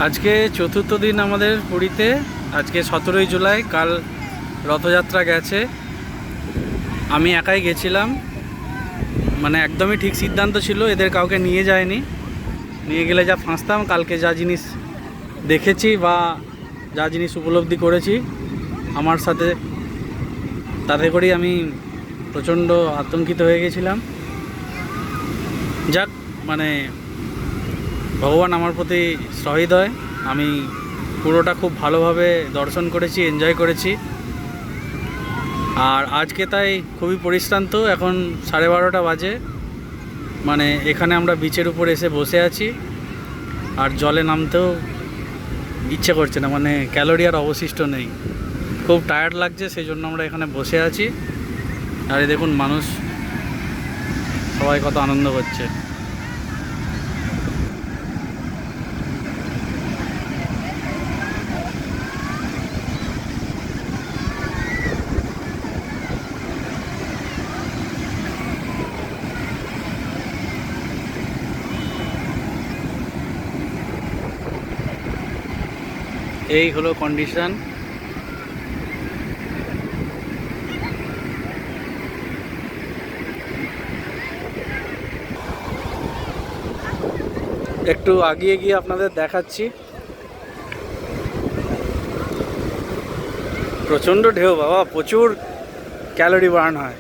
আজকে চতুর্থ দিন আমাদের পুরীতে। আজকে 17ই জুলাই, কাল রথযাত্রা গেছে। আমি একাই গেছিলাম, মানে একদমই ঠিক সিদ্ধান্ত ছিল, এদের কাউকে নিয়ে যায়নি। নিয়ে গেলে যা ফাঁসতাম। কালকে যা জিনিস দেখেছি বা যা জিনিস উপলব্ধি করেছি আমার সাথে, তাতে করেই আমি প্রচণ্ড আতঙ্কিত হয়ে গেছিলাম। যাক, মানে ভগবান আমার প্রতি সহৃদয়। আমি পুরোটা খুব ভালোভাবে দর্শন করেছি, এনজয় করেছি। আর আজকে তাই খুবই পরিশ্রান্ত। এখন 12:30 বাজে। মানে এখানে আমরা বিচের উপর এসে বসে আছি, আর জলে নামতেও ইচ্ছে করছে না, মানে ক্যালোরি আর অবশিষ্ট নেই। খুব টায়ার্ড লাগছে, সেই জন্য আমরা এখানে বসে আছি। আর এই দেখুন মানুষ সবাই কত আনন্দ করছে। এই হলো কন্ডিশন। একটু আগিয়ে গিয়ে আপনাদের দেখাচ্ছি। প্রচণ্ড ঢেউ বাবা, প্রচুর ক্যালোরি বার্ন হয়।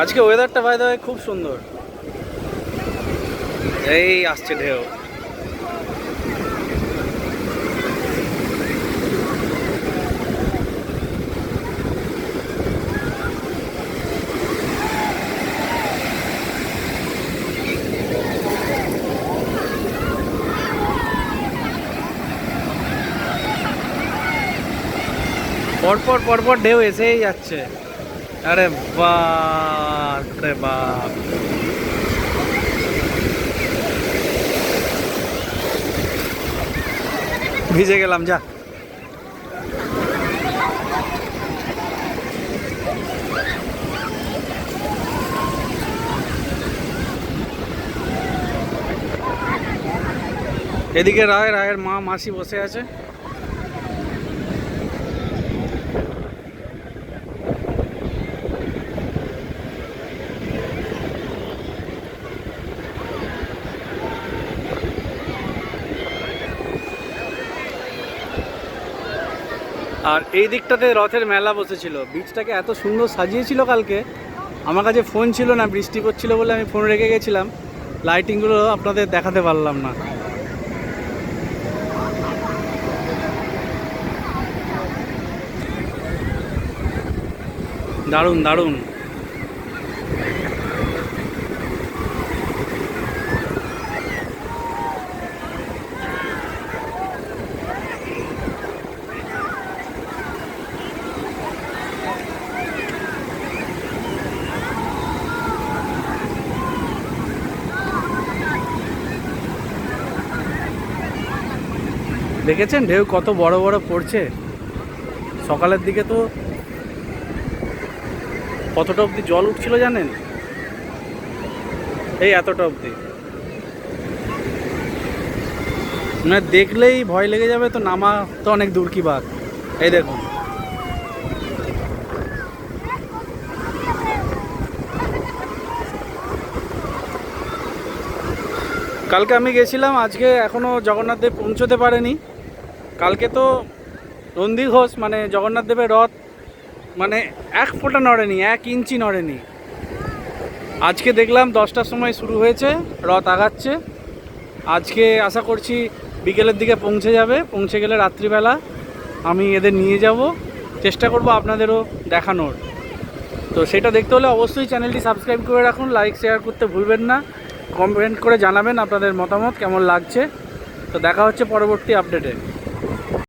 আজকে ওয়েদারটা বাই দ্য ওয়ে খুব সুন্দর। এই আসছে ঢেউ। পরপর পরপর ঢেউ এসেই যাচ্ছে। আরে বাপ রে বাপ, ভিজে গেলাম যা। এদিকে রায়ের মা মাসি বসে আছে। আর এই দিকটাতে রথের মেলা বসেছিল। বিচটাকে এত সুন্দর সাজিয়েছিল কালকে। আমার কাছে ফোন ছিল না, বৃষ্টি করছিল বলে আমি ফোন রেখে গেছিলাম। লাইটিংগুলো আপনাদের দেখাতে পারলাম না। দারুণ দারুণ। দেখেছেন ঢেউ কত বড় বড় পড়ছে? সকালের দিকে তো কতটা অবধি জল উঠছিল জানেন? এই এতটা অবধি। মানে দেখলেই ভয় লেগে যাবে, তো নামা তো অনেক দূর কি বাত। এই দেখুন, কালকে আমি গেছিলাম, আজকে এখনও জগন্নাথ দেব পৌঁছতে পারেনি। কালকে তো নন্দী ঘোষ মানে জগন্নাথ দেবের রথ মানে 1 ফোঁটা নড়েনি, 1 ইঞ্চি নড়েনি। আজকে দেখলাম 10টার সময় শুরু হয়েছে, রথ আগাচ্ছে। আজকে আশা করছি বিকেলের দিকে পৌঁছে যাবে। পৌঁছে গেলে রাত্রিবেলা আমি এদের নিয়ে যাব, চেষ্টা করব আপনাদেরও দেখানোর। তো সেটা দেখতে হলে অবশ্যই চ্যানেলটি সাবস্ক্রাইব করে রাখুন, লাইক শেয়ার করতে ভুলবেন না, কমেন্ট করে জানাবেন আপনাদের মতামত কেমন লাগছে। তো দেখা হচ্ছে পরবর্তী আপডেটে।